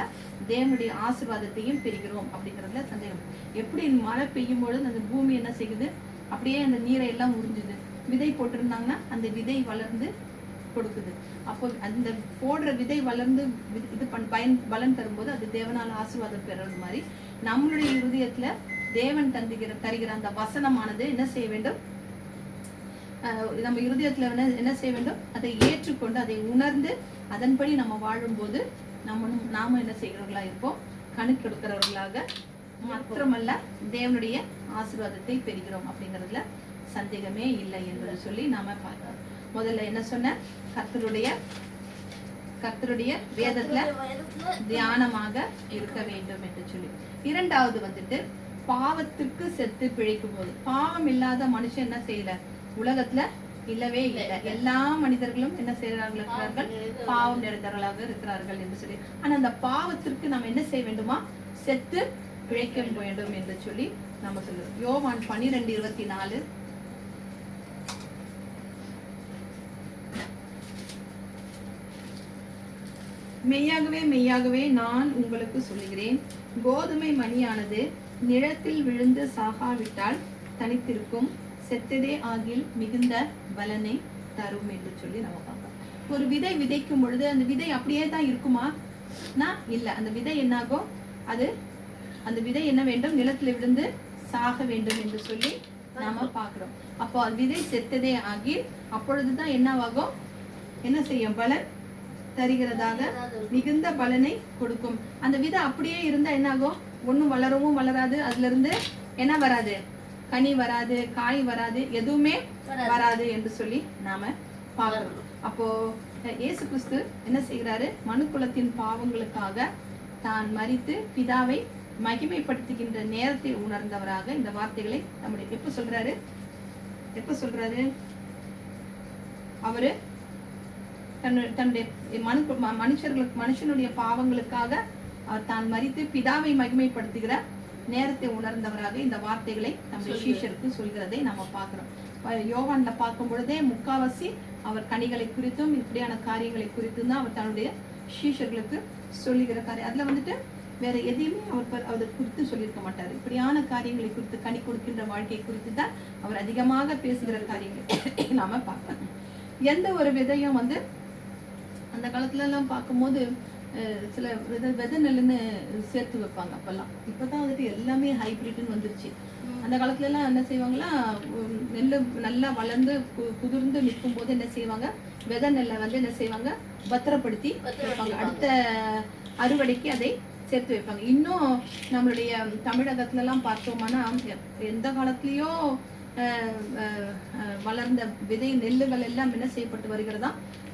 தேவனுடைய ஆசீர்வாதத்தையும் பெறுகிறோம் அப்படிங்கிறதுல சந்தேகம். எப்படி மழை பெய்யும் பொழுது அந்த பூமி என்ன செய்யுது? அப்படியே அந்த நீரை எல்லாம் உறிஞ்சுது. விதை போட்டிருந்தாங்கன்னா அந்த விதை வளர்ந்து கொடுக்குது. அப்போ அந்த போடுற விதை வளர்ந்து இது பலன் தரும்போது அது தேவனால் ஆசீர்வாதம் பெறுறது மாதிரி நம்மளுடைய இருதயத்துல தேவன் தருகிற அந்த வசனமானது என்ன செய்ய வேண்டும்? நம்ம இருதயத்துல என்ன செய்ய வேண்டும்? அதை ஏற்றுக்கொண்டு அதை உணர்ந்து அதன்படி நம்ம வாழும்போது நாம என்ன செய்கிறவர்களா இருப்போம்? கணக்கு கொடுக்கிறவர்களாக மாத்திரமல்ல, தேவனுடைய ஆசீர்வாதத்தை பெறுகிறோம் அப்படிங்கிறதுல சந்தேகமே இல்லை என்பதை சொல்லி நாம பார்க்கிறோம். முதல்ல என்ன சொன்ன? கர்த்தருடைய வேதத்துல தியானமாக இருக்க வேண்டும் என்று சொல்லி. இரண்டாவது வந்துட்டு பாவத்துக்கு செத்து பிழைக்கும் போது, பாவம் இல்லாத மனுஷன் என்ன செய்யல உலகத்துல இல்லவே இல்லை. எல்லா மனிதர்களும் என்ன செய்கிறார்கள்? பாவம் நிறைந்தவர்களாக இருக்கிறார்கள் என்று சொல்லி. ஆனா அந்த பாவத்திற்கு நம்ம என்ன செய்ய வேண்டுமா? செத்து பிழைக்க வேண்டும் என்று சொல்லி நம்ம சொல்லுவோம். யோவான் 12:24 மெய்யாகவே நான் உங்களுக்கு சொல்லுகிறேன், கோதுமை மணியானது நிலத்தில் விழுந்து சாகாவிட்டால் தனித்திருக்கும், செத்ததே ஆகில் மிகுந்த பலனை தரும் என்று சொல்லி நம்ம பார்ப்போம். ஒரு விதை விதைக்கும் பொழுது அந்த விதை அப்படியே தான் இருக்குமா? இல்ல. அந்த விதை என்னாகும்? அது அந்த விதை என்ன வேண்டும்? நிலத்துல விழுந்து சாக வேண்டும் என்று சொல்லி நாம பார்க்கிறோம். அப்போ அந்த விதை செத்ததே ஆகி அப்பொழுதுதான் என்னவாகும்? என்ன செய்யும்? பலன் தருகிறதாக மிகுந்த பலனை கொடுக்கும். அந்த விதை அப்படியே இருந்தா என்ன ஆகும்? ஒண்ணும் வளரவும் வளராது, அதுல இருந்து என்ன வராது? கனி வராது, காய் வராது, எதுவுமே வராது என்று சொல்லி நாம பார்க்கிறோம். அப்போ இயேசு கிறிஸ்து என்ன செய்கிறாரு? மனுக்குலத்தின் பாவங்களுக்காக தான் மரித்து பிதாவை மகிமைப்படுத்துகின்ற நேரத்தை உணர்ந்தவராக இந்த வார்த்தைகளை நம்முடைய எப்ப சொல்றாரு? அவரு தன்னுடைய மனுஷனுடைய பாவங்களுக்காக அவர் தான் மரித்து பிதாவை மகிமைப்படுத்துகிற நேரத்தை உணர்ந்தவராக இந்த வார்த்தைகளை நம்முடைய சீஷருக்கு சொல்கிறதை நம்ம பார்க்கிறோம். யோவான்ல பார்க்கும் பொழுதே முக்காவாசி அவர் கனிகளை குறித்தும் இப்படியான காரியங்களை குறித்தும் தான் அவர் தன்னுடைய சீஷர்களுக்கு சொல்லுகிற காரியம். அதுல வந்துட்டு வேற எதையுமே அவர் குறித்து சொல்லியிருக்க மாட்டார். இப்படியான காரியங்களை குறித்து, கனி கொடுக்கின்ற வாழ்க்கை குறித்து தான் அவர் அதிகமாக பேசுகிற காரியங்களை நாம பார்க்கலாம். எந்த ஒரு விதையும் வந்து அந்த காலத்துல எல்லாம் பார்க்கும்போது சில விதை நெல்லுன்னு சேர்த்து வைப்பாங்க அப்பெல்லாம். இப்பதான் வந்துட்டு எல்லாமே ஹைபிரிட்னு வந்துருச்சு. அந்த காலத்துல எல்லாம் என்ன செய்வாங்களா? நெல்லு நல்லா வளர்ந்து குதிர்ந்து நிற்கும் போது என்ன செய்வாங்க? விதை நெல்லை வந்து என்ன செய்வாங்க? பத்திரப்படுத்தி வைப்பாங்க. அடுத்த அறுவடைக்கு அதை சேர்த்து வைப்பாங்க. இன்னும் நம்மளுடைய தமிழகத்துல எல்லாம் பார்த்தோம்னா எந்த காலத்திலயோ வளர்ந்த விதை நெல்லுகள் எல்லாம் என்ன செய்யப்பட்டு வருகிறதா?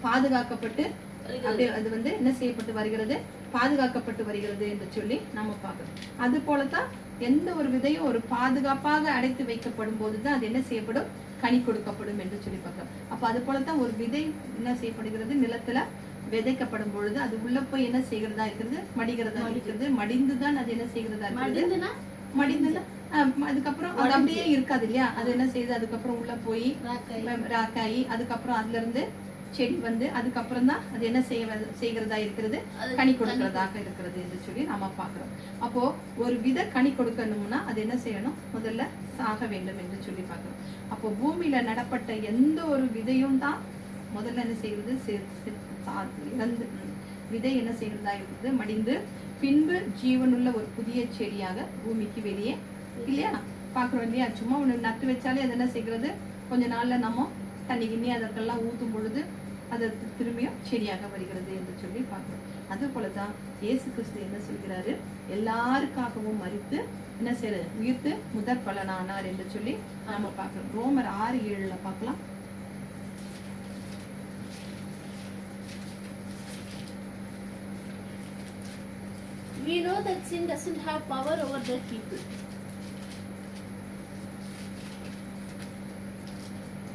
பாதுகாக்கப்பட்டு அப்படியே அது வந்து என்ன செய்யப்பட்டு வருகிறது? பாதுகாக்கப்பட்டு வருகிறது என்று சொல்லி நம்ம பார்க்கிறோம். அது போலதான் எந்த ஒரு விதையும் ஒரு பாதுகாப்பாக அடைத்து வைக்கப்படும் போதுதான் அது என்ன செய்யப்படும்? கனி கொடுக்கப்படும் என்று சொல்லி பார்க்கிறோம். அப்ப அது போலதான் ஒரு விதை என்ன செய்யப்படுகிறது? நிலத்துல விதைக்கப்படும் பொழுது அது உள்ள போய் என்ன செய்கிறதா இருக்கிறது? மடிகிறதா இருக்கிறது. மடிந்துதான் அது என்ன செய்கிறதா இருக்கிறது? மடிந்துதான் அதுக்கப்புறம் அது அப்படியே இருக்காது இல்லையா? அது என்ன செய்யுது? அதுக்கப்புறம் உள்ள போய் ராக்காயி அதுக்கப்புறம் அதுல இருந்து செடி வந்து அதுக்கப்புறம் தான் அது என்ன செய்கிறதா இருக்கிறது? கனி கொடுக்கிறதாக இருக்கிறது என்று சொல்லி நாம பாக்குறோம். அப்போ ஒரு விதை கனி கொடுக்கணும்னா அது என்ன செய்யணும்? முதல்ல சாக வேண்டும் என்று சொல்லி பார்க்கிறோம். அப்போ பூமியில நடப்பட்ட எந்த ஒரு விதையும் தான் முதல்ல என்ன செய்கிறது? இறந்து விதை என்ன செய்கிறதா இருக்கிறது? மடிந்து பின்பு ஜீவனுள்ள ஒரு புதிய செடியாக பூமிக்கு வெளியே இல்லையா பாக்குறோம் இல்லையா? சும்மா ஒண்ணு நட்டு வச்சாலே அது என்ன செய்கிறது? கொஞ்ச நாள்ல நம்ம தண்ணி கிண்ணி அதற்கெல்லாம் ஊத்தும் பொழுது அது திரும்பியும் செடியாக வருகிறது என்று சொல்லி பார்க்கிறோம். அது போலதான் இயேசு கிறிஸ்து என்ன சொல்கிறாரு? எல்லாருக்காகவும் மரித்து என்ன செய்யறது? உயிர்த்து முதற் பலனானார் என்று சொல்லி நம்ம பார்க்கிறோம். ரோமர் 6:7 பார்க்கலாம். We know that sin doesn't have power over dead people.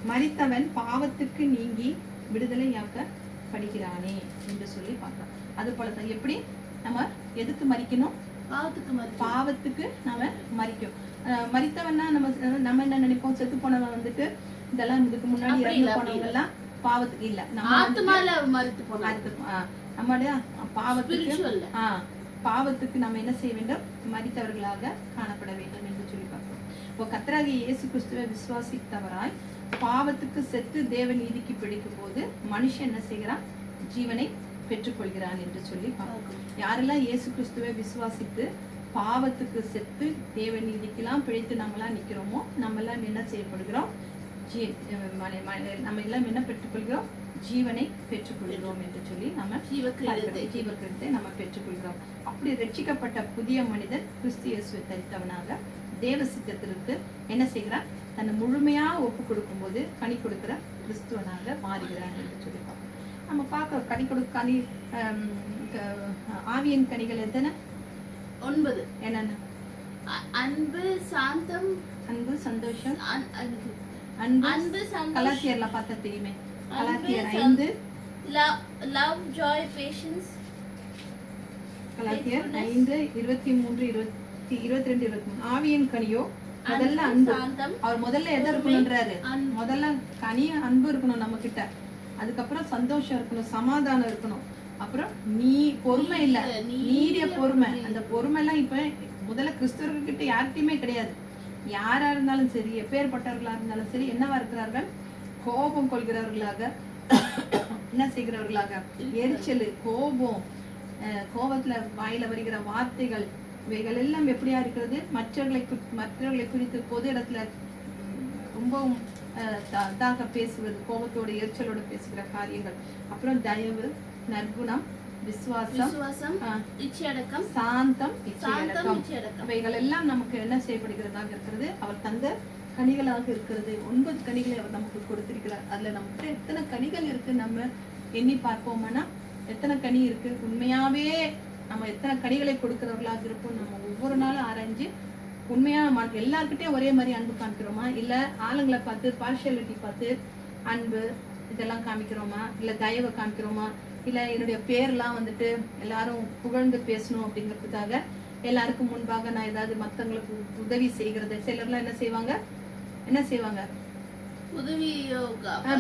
மரித்தவன் பாவத்துக்கு நீங்கி விடுதலையாக்கப்படுகிறானே என்று சொல்லி பார்க்கலாம். அது போலதான் எப்படி நம்ம எதுக்கு மரிக்கணும்? பாவத்துக்கு நாம மரிக்கும். மரித்தவன்னா நம்ம என்ன நினைப்போம்? செத்து போனவன் வந்துட்டு இதெல்லாம் இதுக்கு முன்னாடி இறந்து போனவங்க எல்லாம் பாவத்துக்கு இல்ல, நம்மளுடைய பாவத்துக்கு நம்ம என்ன செய்ய வேண்டும்? மரித்தவர்களாக காணப்பட வேண்டும் என்று சொல்லி பார்க்கிறோம். இப்போ கர்த்தராகிய இயேசு கிறிஸ்துவை விசுவாசித்தவராய் பாவத்துக்கு செத்து தேவ நீதிக்கு பிடிக்கும் போது மனுஷன் என்ன செய்கிறான்? ஜீவனை பெற்றுக்கொள்கிறான் என்று சொல்லி பார்க்கிறோம். யாரெல்லாம் இயேசு கிறிஸ்துவை விசுவாசித்து பாவத்துக்கு செத்து தேவ நீதிக்கெல்லாம் பிழைத்து நம்மளாம் நிக்கிறோமோ நம்ம எல்லாம் என்ன செய்யப்படுகிறோம்? நம்ம எல்லாம் என்ன பெற்றுக்கொள்கிறோம்? ஜீவனை பெற்றுக்கொள்கிறோம் என்று சொல்லி நம்ம ஜீவக்கிரத்தை நம்ம பெற்றுக்கொள்கிறோம். அப்படி ரட்சிக்கப்பட்ட புதிய மனிதன் கிறிஸ்து இயேசுவை தரித்தவனாக தேவ சித்தத்திற்கு என்ன செய்கிறான்? தன்னை முழுமையா ஒப்பு கொடுக்கும் போது கனி கொடுக்கிற கிறிஸ்துவனாக மாறுகிறான் என்று சொல்லி நம்ம பார்க்கிறோம். கனி ஆவியின் கனிகள் எத்தனை? 9. என்னென்ன? அன்பு, சாந்தம், அன்பு, சந்தோஷம், அன்பு, கலாத்தியர்ல பார்த்தா தெரியுமே. கலாத்தியர் 5 love, joy, patience. கலாத்தியர் 5 23 22 23. ஆவியின் கனியோ முதல்ல அன்பு. அவர் முதல்ல எதை இருக்கணும்ன்றாரு? முதல்ல கனி அன்பு இருக்கணும் நம்ம கிட்ட. அதுக்கப்புறம் சந்தோஷம் இருக்கணும், சமாதானம் இருக்கணும். அப்புறம் பொறுமை இல்ல, நீடிய பொறுமை. அந்த பொறுமை எல்லாம் இப்ப முதல்ல கிறிஸ்தவர்கிட்ட யார்கிட்டயுமே கிடையாது. யாரா இருந்தாலும் சரி, எப்பேற்பட்டவர்களா இருந்தாலும் சரி, என்னவா இருக்கிறார்கள்? கோபம் கொள்கிறவர்களாக, என்ன செய்கிறவர்களாக? எரிச்சல், கோபத்துல வாயில வருகிற வார்த்தைகள் இவைகள் எல்லாம் எப்படியா இருக்கிறது? மற்றவர்களை குறித்து பொது இடத்துல ரொம்பவும் இதாக பேசுவது, கோபத்தோட எரிச்சலோட பேசுகிற காரியங்கள். அப்புறம் தயவு, நற்குணம், விசுவாசம், இச்சையடக்கம், சாந்தம், இச்சையடக்கம். இவைகள் எல்லாம் நமக்கு என்ன செய்யப்படுகிறதாக இருக்கிறது? அவர் தந்த கனிகளாக இருக்கிறது. 9 கனிகளை அவர் நமக்கு கொடுத்திருக்கிறார். அதுல நமக்கு எத்தனை கனிகள் இருக்கு நம்ம எண்ணி பார்ப்போம்னா, எத்தனை கனி இருக்கு? உண்மையாவே நம்ம எத்தனை கனிகளை கொடுக்கிறவர்களாக இருப்போம்? நம்ம ஒவ்வொரு நாளும் ஆராய்ஞ்சு உண்மையா எல்லாருக்கிட்டையும் ஒரே மாதிரி அன்பு காமிக்கிறோமா, இல்ல ஆளுங்களை பார்த்து பார்ஷியாலிட்டி பார்த்து அன்பு இதெல்லாம் காமிக்கிறோமா, இல்ல தயவை காமிக்கிறோமா, இல்ல என்னுடைய பேர்லாம் வந்துட்டு எல்லாரும் புகழ்ந்து பேசணும் அப்படிங்கிறதுக்காக எல்லாருக்கும் முன்பாக நான் ஏதாவது மத்தவங்களுக்கு உதவி செய்கிறது. சிலர்லாம் என்ன செய்வாங்க உதவி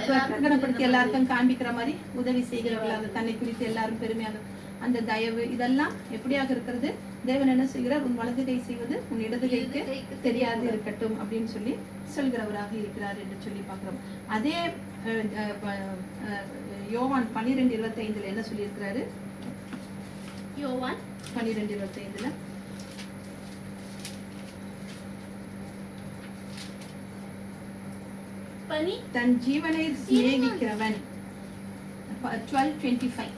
பிரகடனப்படுத்தி எல்லாருக்கும் காண்பிக்கிற மாதிரி உதவி செய்கிறவர்களாக, தன்னை குறித்து எல்லாரும் பெருமையாக, அந்த தயவு இதெல்லாம் எப்படியாக இருக்கிறது? தேவன் என்ன செய்கிறார்? உன் வலது கை செய்வது உன் இடது கைக்கு தெரியாது இருக்கட்டும் அப்படின்னு சொல்லி சொல்கிறவராக இருக்கிறார் என்று சொல்லி பார்க்கிறோம். அதே யோவான் 12:25 என்ன சொல்லி இருக்கிறாரு? யோவான் 12:25 தன் ஜீவனை சிநேகிக்கிறவன். 12:25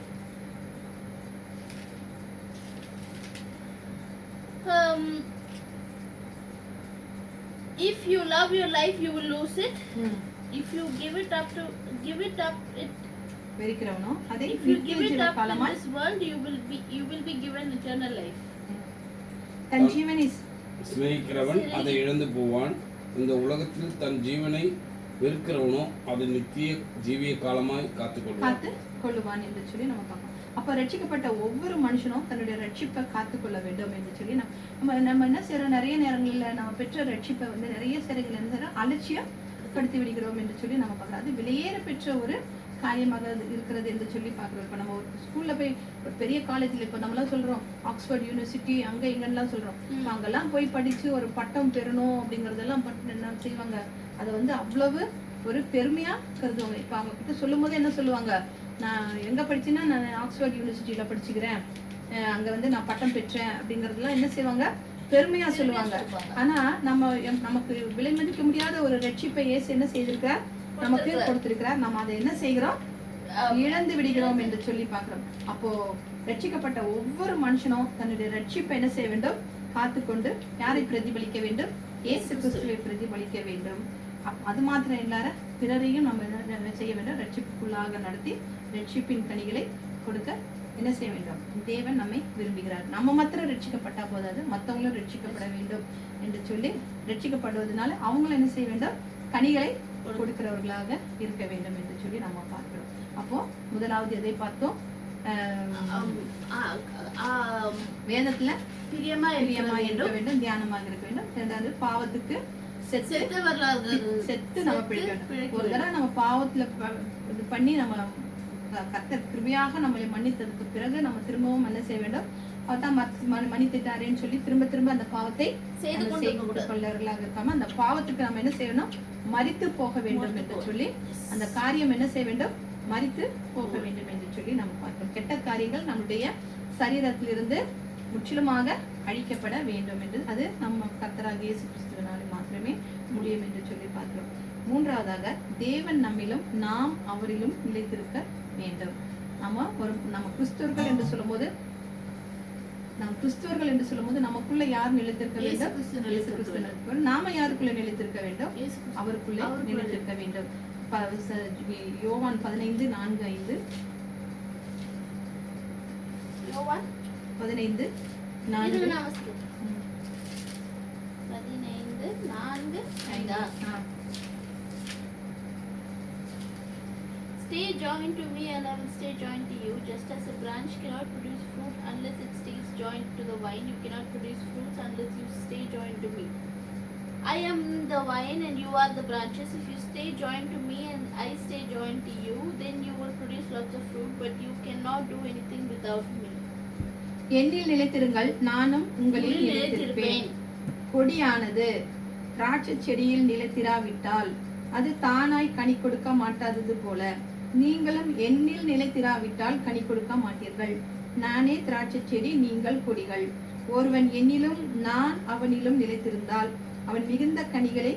if you love your life you will lose it. If you give it up வெறுக்கிறவனோ அதை if you give it up in this world you will be given eternal life. தன் ஜீவனை சிநேகிக்கிறவன் அதை இழந்து போவான். இந்த உலகத்தில் தன் ஜீவனை வெறுக்கிறவனோ அது நித்திய ஜீவிய காலமாய் காத்து கொள்ளுவான் என்று சொல்லி நம்ம பார்க்கணும். அப்ப ரட்சிக்கப்பட்ட ஒவ்வொரு மனுஷனும் தன்னுடைய ரட்சிப்பை காத்துக்கொள்ள வேண்டும் என்று சொல்லி நம்ம என்ன செய்யறோம்? நிறைய நேரங்களில் நம்ம பெற்ற ரட்சிப்பை நிறைய சிறைகள் என்ன செய்யறோம்? அலட்சியப்படுத்தி விடுகிறோம் என்று சொல்லி நம்ம பார்க்கிறோம். அது வெளியேற பெற்ற ஒரு காரியமாக இருக்கிறது என்று சொல்லி பார்க்கிறோம். இப்ப நம்ம ஒரு ஸ்கூல்ல போய் ஒரு பெரிய காலேஜ்ல இப்ப நம்மளாம் சொல்றோம் ஆக்ஸ்போர்ட் யூனிவர்சிட்டி அங்க இங்கெல்லாம் சொல்றோம். அங்கெல்லாம் போய் படிச்சு ஒரு பட்டம் பெறணும் அப்படிங்கறதெல்லாம் என்ன செய்வாங்க? அதை அவ்வளவு ஒரு பெருமையா கருதுவாங்க. இப்ப அவங்க கிட்ட சொல்லும் போது என்ன சொல்லுவாங்க? நான் எங்க படிச்சேன்னா நான் ஆக்ஸ்போர்ட் யூனிவர்சிட்டியில படிச்சுக்கிறேன், அங்க நான் பட்டம் பெற்றேன் அப்படிங்கறதெல்லாம் என்ன செய்வாங்க? பெருமையா சொல்லுவாங்க. ஆனா நமக்கு விலை மதிக்க முடியாத ஒரு ரட்சிப்பை இயேசு என்ன செய்திருக்கார்? நமக்கு கொடுத்திருக்கிறார். நம்ம அதை என்ன செய்கிறோம்? இழந்து விடுகிறோம் என்று சொல்லி பார்க்கிறோம். அப்போ ரட்சிக்கப்பட்ட ஒவ்வொரு மனுஷனும் தன்னுடைய ரட்சிப்பை என்ன செய்ய வேண்டும்? காத்துக்கொண்டு யாரை பிரதிபலிக்க வேண்டும்? இயேசு கிறிஸ்துவை பிரதிபலிக்க வேண்டும். அது மாத்திரம் இல்லாத பிறரையும் நம்ம என்ன செய்ய வேண்டும்? ரட்சிப்புக்குள்ளாக நடத்தி ரட்சிப்பின் கனிகளை கொடுக்க என்ன செய்ய வேண்டும்? தேவன் நம்மை விரும்புகிறார். நம்ம மாத்திரம் ரட்சிக்கப்பட்டா போதாது, மற்றவங்களும் ரட்சிக்கப்பட வேண்டும் என்று சொல்லி ரட்சிக்கப்படுவதனால அவங்களும் என்ன செய்ய வேண்டும்? கனிகளை கொடுக்கிறவர்களாக இருக்க வேண்டும் என்று சொல்லி நம்ம பார்க்கிறோம். அப்போ முதலாவது எதை பார்த்தோம்? வேதத்துல பிரியமா இருக்க வேண்டும், தியானமாக இருக்க வேண்டும். இரண்டாவது பாவத்துக்கு செத்து நம்ம பிழைக்க வேண்டும். ஒரு தடவை நம்ம பாவத்துல இது பண்ணி நம்ம கர்த்தர் கிருபையாக நம்மளை மன்னித்ததுக்கு பிறகு நம்ம திரும்பவும் என்ன செய்ய வேண்டும்? அதான் மன்னித்துட்டாரேன்னு சொல்லி திரும்ப அந்த பாவத்தை செய்து கொள்ளவர்களாக இருக்காம அந்த பாவத்துக்கு நம்ம என்ன செய்யணும்? மரித்து போக வேண்டும் என்று சொல்லி அந்த காரியம் என்ன செய்ய வேண்டும்? மரித்து போக வேண்டும் என்று சொல்லி நம்ம பார்க்கிறோம். கெட்ட காரியங்கள் நம்முடைய சரீரத்திலிருந்து முற்றிலுமாக அழிக்கப்பட வேண்டும் என்று அது நம்ம கர்த்தராகிய இயேசு கிறிஸ்துவினாலே மாத்திரமே முடியும் என்று சொல்லி பார்க்கிறோம். மூன்றாவதாக தேவன் நம்மிலும் நாம் அவரிலும் நிலைத்திருக்க வேண்டும். நம்ம கிறிஸ்தவர்கள் என்று சொல்லும்போது நமக்குள்ள யார் நிலைத்திருக்க வேண்டும்? இயேசு கிறிஸ்து. நாம யாருக்குள்ள நிலைத்திருக்க வேண்டும்? அவருக்குள்ள நிலைத்திருக்க வேண்டும். யோவான் 15:4-5 யோவான் 15:4 Stay joined to me and I will stay joined to you. Just as a branch cannot produce fruit unless it stays joined to the vine, you cannot produce fruits unless you stay joined to me. I am the vine and you are the branches. If you stay joined to me and I stay joined to you, then you will produce lots of fruit, but you cannot do anything without me. என்னில் நிலைத்திருங்கள், நானும் உங்களில் நிலைத்திருப்பேன். கொடியானது திராட்சை செடியில் நிலைத்திராவிட்டால் அது தானாய் கனி கொடுக்க மாட்டாதது போல நீங்களும் என்னில் நிலைத்திராவிட்டால் கனி கொடுக்க மாட்டீர்கள். நானே திராட்சை செடி, நீங்கள் கொடிகள். ஒருவன் என்னிலும் நான் அவனிலும் நிலைத்திருந்தால் அவன் மிகுந்த கனிகளை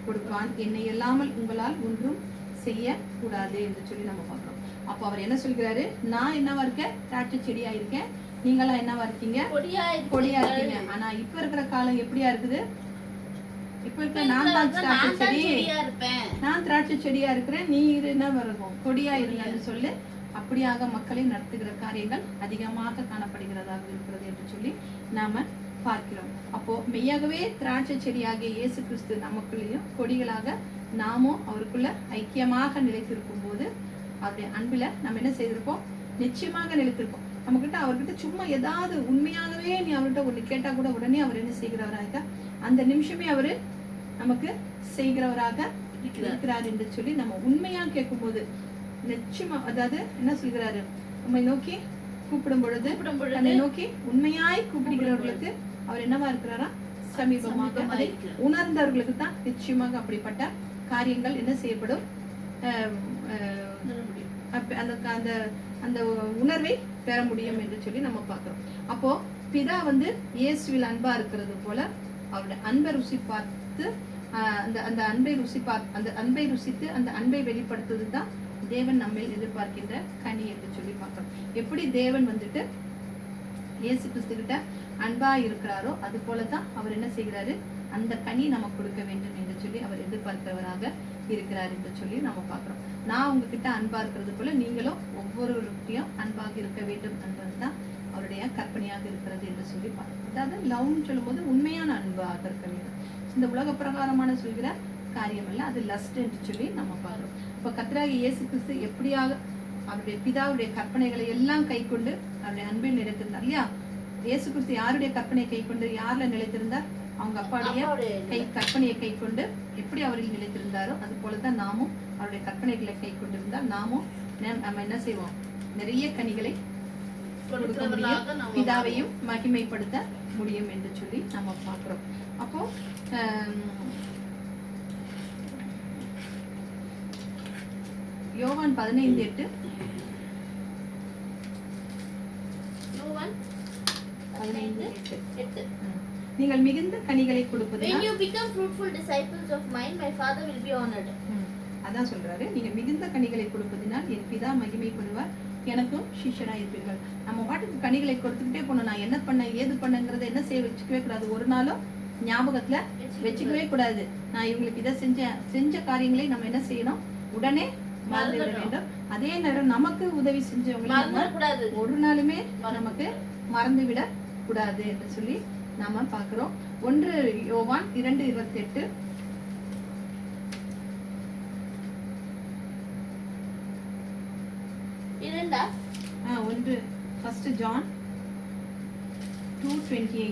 கொடுப்பான். என்னை இல்லாமல் உங்களால் ஒன்றும் செய்ய கூடாது என்று சொல்லி நம்ம பார்க்கிறோம். அப்போ அவர் என்ன சொல்கிறாரு? நான் என்னவா இருக்கேன்? திராட்சை செடியா இருக்கேன், நீங்களா என்னவா இருக்கீங்க? கொடியா இருக்கீங்க. ஆனா இப்ப இருக்கிற காலம் எப்படியா இருக்குது? இப்ப இருக்க நான் தான் திராட்சை செடி, நான் திராட்சை செடியா இருக்கிறேன், நீ என்ன இருக்கும்? கொடியா இருங்கன்னு சொல்லி அப்படியாக மக்களை நடத்துகிற காரியங்கள் அதிகமாக காணப்படுகிறதாக இருக்கிறது என்று சொல்லி நாம பார்க்கிறோம். அப்போ மெய்யாகவே திராட்சை செடியாகிய இயேசு கிறிஸ்து நமக்குள்ளேயும் கொடிகளாக நாமும் அவருக்குள்ள ஐக்கியமாக நிலைத்திருக்கும் போது அவருடைய அன்புல நம்ம என்ன செய்திருப்போம்? நிச்சயமாக நிலைத்திருப்போம். நம்ம கிட்ட அவர்கிட்ட சும்மா ஏதாவது உண்மையாகவே நீ அவர்கிட்ட ஒண்ணு கேட்டா கூட உடனே அவர் என்ன செய்கிறவராக, அந்த நிமிஷமே அவரு நமக்கு செய்கிறவராக இருக்கிறார் என்று சொல்லி நம்ம உண்மையா கேட்கும் போது நிச்சயமா, அதாவது என்ன சொல்கிறாரு? நம்மை நோக்கி கூப்பிடும் பொழுது தன்னை நோக்கி உண்மையாய் கூப்பிடுகிறவர்களுக்கு அவர் என்னவா இருக்கிறாரா? சமீபமாக. அதை உணர்ந்தவர்களுக்கு தான் நிச்சயமாக அப்படிப்பட்ட காரியங்கள் என்ன செய்யப்படும்? அந்த அந்த உணர்வை பெற முடியும் என்று சொல்லி நம்ம பார்க்கிறோம். அப்போ பிதா இயேசுவில் அன்பா இருக்கிறது போல அவருடைய அன்பை ருசி பார்த்து அந்த அன்பை ருசித்து அந்த அன்பை வெளிப்படுத்துவது தான் தேவன் நம்மை எதிர்பார்க்கின்ற கனி என்று சொல்லி பார்க்கிறோம். எப்படி தேவன் இயேசு கிறிஸ்து கிட்ட அன்பா இருக்கிறாரோ அது போலதான் அவர் என்ன செய்கிறாரு? அந்த கனி நமக்கு கொடுக்க வேண்டும் என்று சொல்லி அவர் எதிர்பார்க்கிறவராக இருக்கிறார் என்று சொல்லி நம்ம பார்க்கிறோம். நான் உங்ககிட்ட அன்பா இருக்கிறது போல நீங்களும் ஒவ்வொருவருக்கையும் அன்பாக இருக்க வேண்டும் என்பதுதான் அவருடைய கற்பனையாக இருக்கிறது என்று சொல்லி பார்க்கிறோம். அதாவது லவ்னு சொல்லும் போது உண்மையான அன்பாக இருக்க வேண்டும். இந்த உலக பிரகாரமான சொல்கிற காரியம் அல்ல, அது லஸ்ட் என்று சொல்லி நம்ம பார்க்கிறோம். இப்ப கர்த்தராகிய இயேசு கிறிஸ்து எப்படியாக அவருடைய பிதாவுடைய கற்பனைகளை எல்லாம் கை கொண்டு அவருடைய அன்பில் நிலைத்திருந்தார் இல்லையா? இயேசு கிறிஸ்து யாருடைய கற்பனையை கை கொண்டு யாருல நிலைத்திருந்தார்? அவங்க அப்பாவுடைய கற்பனையை கை கொண்டு எப்படி அவரில் நிலைத்திருந்தாரோ அது போலதான் நாமும் அவருடைய கற்பனைகளை கை கொண்டிருந்தால் நாமும் நம்ம என்ன செய்வோம்? நிறைய கனிகளை கொடுக்க முடியும், பிதாவையும் மகிமைப்படுத்த முடியும் என்று சொல்லி நம்ம பார்க்கிறோம். அப்போ யோவான் 15:8 நீங்கள் மிகுந்த கனிகளை கொடுப்பதினால் அதான் சொல்றாரு, நீங்க மிகுந்த கனிகளை கொடுப்பதினால் என் பிதா மகிமைப்படுவார், எனக்கும் சிஷ்யரா இருப்பீர்கள். நம்ம பாட்டுக்கு கனிகளை கொடுத்துக்கிட்டே போனோம். நான் என்ன பண்ண ஏது பண்ணங்கிறத என்ன செய்ய வச்சுக்கவே கூடாது, ஒரு நாளும் ஞாபகத்துல வச்சுக்கவே கூடாது. நான் இவங்களுக்கு இதை செஞ்ச காரியங்களை நம்ம என்ன செய்யணும்? உடனே மறந்துவிட வேண்டும். அதே நேரம் நமக்கு உதவி செஞ்சவங்களை ஒரு நாளுமே நமக்கு மறந்துவிட கூடாது என்று சொல்லி நாம பார்க்கிறோம். 1 யோவான் 2:28 1 John 2:28